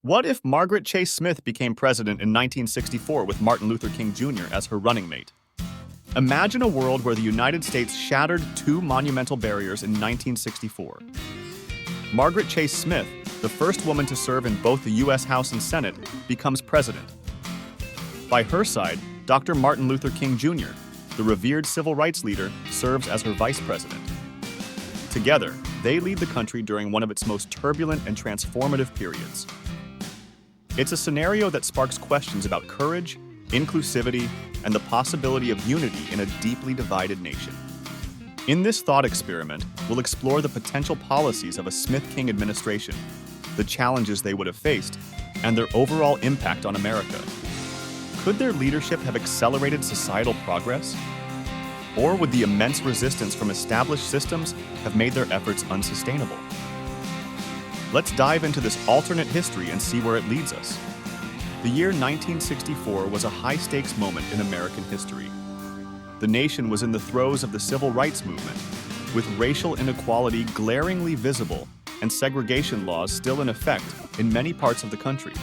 What if Margaret Chase Smith became president in 1964 with Martin Luther King Jr. as her running mate? Imagine a world where the United States shattered two monumental barriers in 1964. Margaret Chase Smith, the first woman to serve in both the U.S. House and Senate, becomes president. By her side, Dr. Martin Luther King Jr., the revered civil rights leader, serves as her vice president. Together, they lead the country during one of its most turbulent and transformative periods. It's a scenario that sparks questions about courage, inclusivity, and the possibility of unity in a deeply divided nation. In this thought experiment, we'll explore the potential policies of a Smith-King administration, the challenges they would have faced, and their overall impact on America. Could their leadership have accelerated societal progress? Or would the immense resistance from established systems have made their efforts unsustainable? Let's dive into this alternate history and see where it leads us. The year 1964 was a high-stakes moment in American history. The nation was in the throes of the civil rights movement, with racial inequality glaringly visible and segregation laws still in effect in many parts of the country.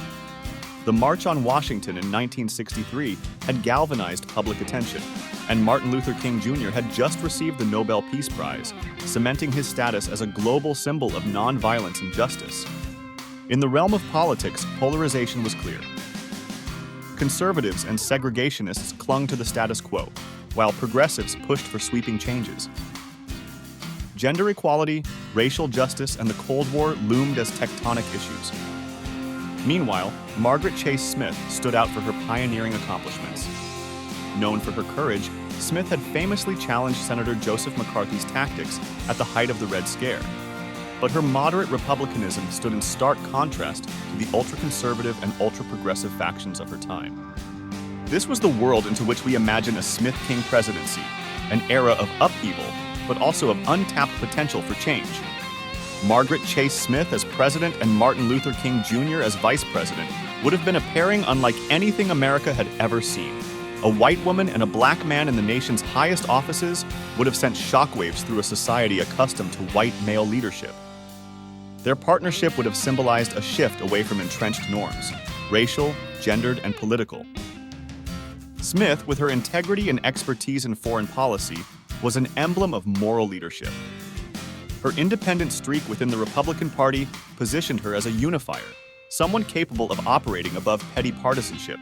The March on Washington in 1963 had galvanized public attention, and Martin Luther King Jr. had just received the Nobel Peace Prize, cementing his status as a global symbol of nonviolence and justice. In the realm of politics, polarization was clear. Conservatives and segregationists clung to the status quo, while progressives pushed for sweeping changes. Gender equality, racial justice, and the Cold War loomed as tectonic issues. Meanwhile, Margaret Chase Smith stood out for her pioneering accomplishments. Known for her courage, Smith had famously challenged Senator Joseph McCarthy's tactics at the height of the Red Scare. But her moderate republicanism stood in stark contrast to the ultra-conservative and ultra-progressive factions of her time. This was the world into which we imagine a Smith-King presidency, an era of upheaval, but also of untapped potential for change. Margaret Chase Smith as president and Martin Luther King Jr. as vice president would have been a pairing unlike anything America had ever seen. A white woman and a black man in the nation's highest offices would have sent shockwaves through a society accustomed to white male leadership. Their partnership would have symbolized a shift away from entrenched norms, racial, gendered, and political. Smith, with her integrity and expertise in foreign policy, was an emblem of moral leadership. Her independent streak within the Republican Party positioned her as a unifier, someone capable of operating above petty partisanship.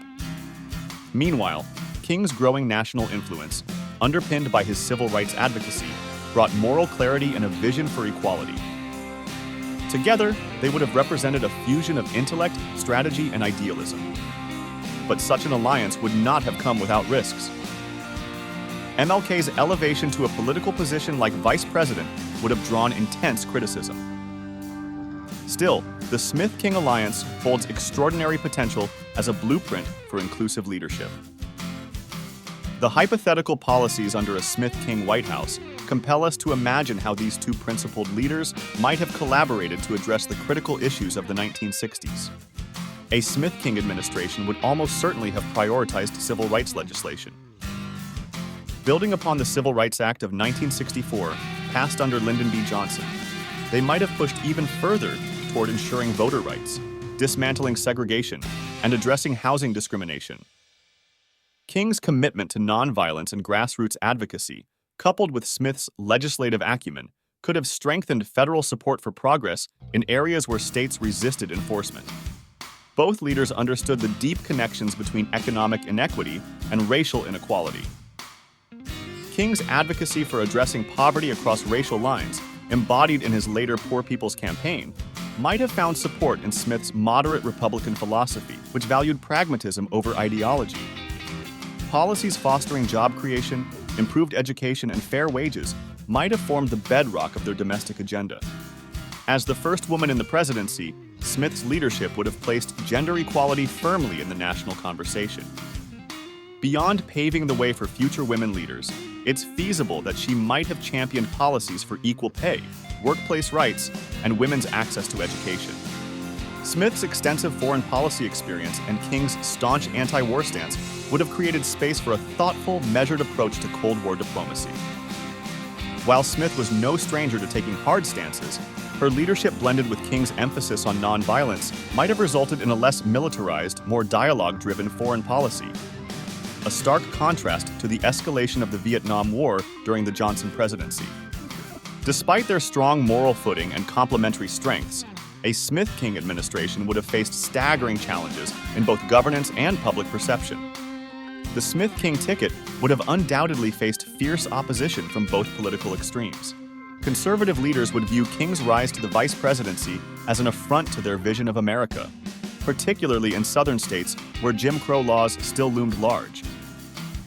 Meanwhile, King's growing national influence, underpinned by his civil rights advocacy, brought moral clarity and a vision for equality. Together, they would have represented a fusion of intellect, strategy, and idealism. But such an alliance would not have come without risks. MLK's elevation to a political position like vice president would have drawn intense criticism. Still, the Smith-King alliance holds extraordinary potential as a blueprint for inclusive leadership. The hypothetical policies under a Smith-King White House compel us to imagine how these two principled leaders might have collaborated to address the critical issues of the 1960s. A Smith-King administration would almost certainly have prioritized civil rights legislation. Building upon the Civil Rights Act of 1964, passed under Lyndon B. Johnson, they might have pushed even further toward ensuring voter rights, dismantling segregation, and addressing housing discrimination. King's commitment to nonviolence and grassroots advocacy, coupled with Smith's legislative acumen, could have strengthened federal support for progress in areas where states resisted enforcement. Both leaders understood the deep connections between economic inequity and racial inequality. King's advocacy for addressing poverty across racial lines, embodied in his later Poor People's Campaign, might have found support in Smith's moderate Republican philosophy, which valued pragmatism over ideology. Policies fostering job creation, improved education, and fair wages might have formed the bedrock of their domestic agenda. As the first woman in the presidency, Smith's leadership would have placed gender equality firmly in the national conversation. Beyond paving the way for future women leaders, it's feasible that she might have championed policies for equal pay, workplace rights, and women's access to education. Smith's extensive foreign policy experience and King's staunch anti-war stance would have created space for a thoughtful, measured approach to Cold War diplomacy. While Smith was no stranger to taking hard stances, Her leadership, blended with King's emphasis on nonviolence, might have resulted in a less militarized, more dialogue-driven foreign policy. A stark contrast to the escalation of the Vietnam War during the Johnson presidency. Despite their strong moral footing and complementary strengths, a Smith-King administration would have faced staggering challenges in both governance and public perception. The Smith-King ticket would have undoubtedly faced fierce opposition from both political extremes. Conservative leaders would view King's rise to the vice presidency as an affront to their vision of America, particularly in southern states where Jim Crow laws still loomed large.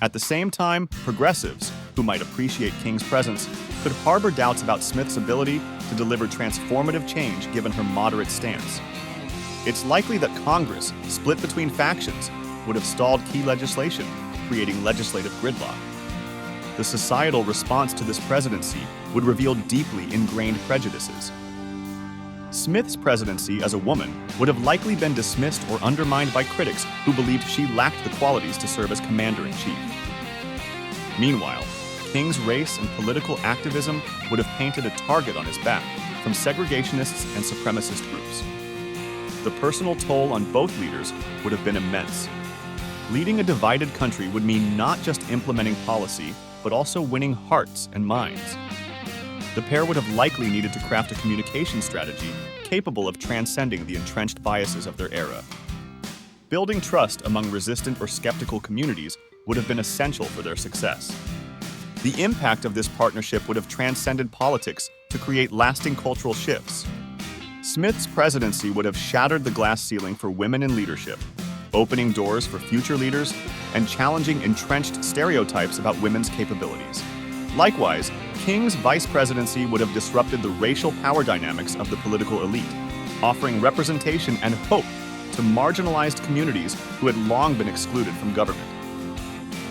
At the same time, progressives, who might appreciate King's presence, could harbor doubts about Smith's ability to deliver transformative change given her moderate stance. It's likely that Congress, split between factions, would have stalled key legislation, creating legislative gridlock. The societal response to this presidency would reveal deeply ingrained prejudices. Smith's presidency as a woman would have likely been dismissed or undermined by critics who believed she lacked the qualities to serve as commander-in-chief. Meanwhile, King's race and political activism would have painted a target on his back from segregationists and supremacist groups. The personal toll on both leaders would have been immense. Leading a divided country would mean not just implementing policy, but also winning hearts and minds. The pair would have likely needed to craft a communication strategy capable of transcending the entrenched biases of their era. Building trust among resistant or skeptical communities would have been essential for their success. The impact of this partnership would have transcended politics to create lasting cultural shifts. Smith's presidency would have shattered the glass ceiling for women in leadership, opening doors for future leaders and challenging entrenched stereotypes about women's capabilities. Likewise, King's vice presidency would have disrupted the racial power dynamics of the political elite, offering representation and hope to marginalized communities who had long been excluded from government.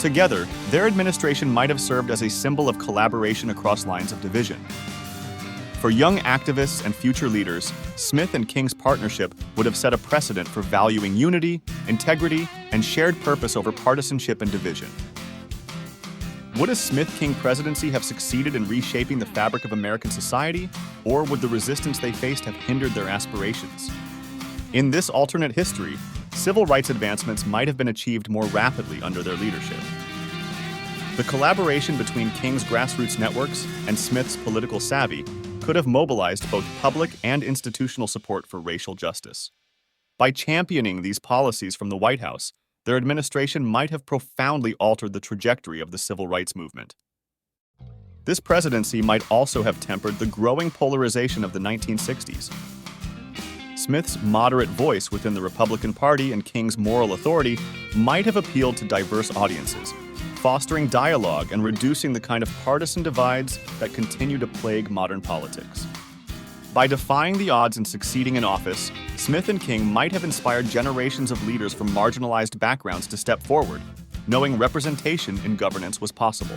Together, their administration might have served as a symbol of collaboration across lines of division. For young activists and future leaders, Smith and King's partnership would have set a precedent for valuing unity, integrity, and shared purpose over partisanship and division. Would a Smith-King presidency have succeeded in reshaping the fabric of American society, or would the resistance they faced have hindered their aspirations? In this alternate history, civil rights advancements might have been achieved more rapidly under their leadership. The collaboration between King's grassroots networks and Smith's political savvy could have mobilized both public and institutional support for racial justice. By championing these policies from the White House, their administration might have profoundly altered the trajectory of the civil rights movement. This presidency might also have tempered the growing polarization of the 1960s. Smith's moderate voice within the Republican Party and King's moral authority might have appealed to diverse audiences, fostering dialogue and reducing the kind of partisan divides that continue to plague modern politics. By defying the odds and succeeding in office, Smith and King might have inspired generations of leaders from marginalized backgrounds to step forward, knowing representation in governance was possible.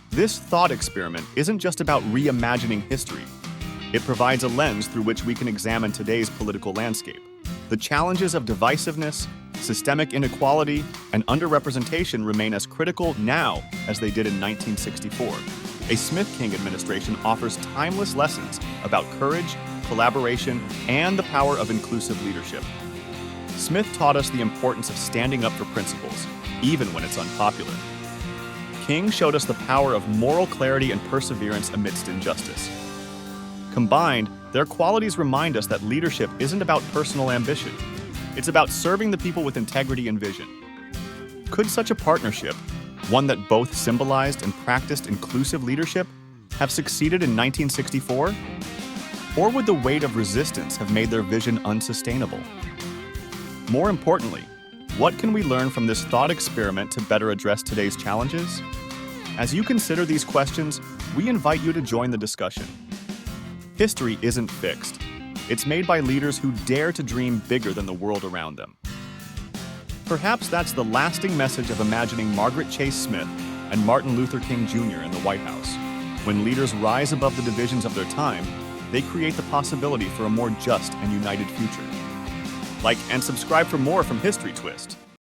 This thought experiment isn't just about reimagining history. It provides a lens through which we can examine today's political landscape. The challenges of divisiveness, systemic inequality, and underrepresentation remain as critical now as they did in 1964. A Smith-King administration offers timeless lessons about courage, collaboration, and the power of inclusive leadership. Smith taught us the importance of standing up for principles, even when it's unpopular. King showed us the power of moral clarity and perseverance amidst injustice. Combined, their qualities remind us that leadership isn't about personal ambition. It's about serving the people with integrity and vision. Could such a partnership, one that both symbolized and practiced inclusive leadership, have succeeded in 1964? Or would the weight of resistance have made their vision unsustainable? More importantly, what can we learn from this thought experiment to better address today's challenges? As you consider these questions, we invite you to join the discussion. History isn't fixed. It's made by leaders who dare to dream bigger than the world around them. Perhaps that's the lasting message of imagining Margaret Chase Smith and Martin Luther King Jr. in the White House. When leaders rise above the divisions of their time, they create the possibility for a more just and united future. Like and subscribe for more from History Twist.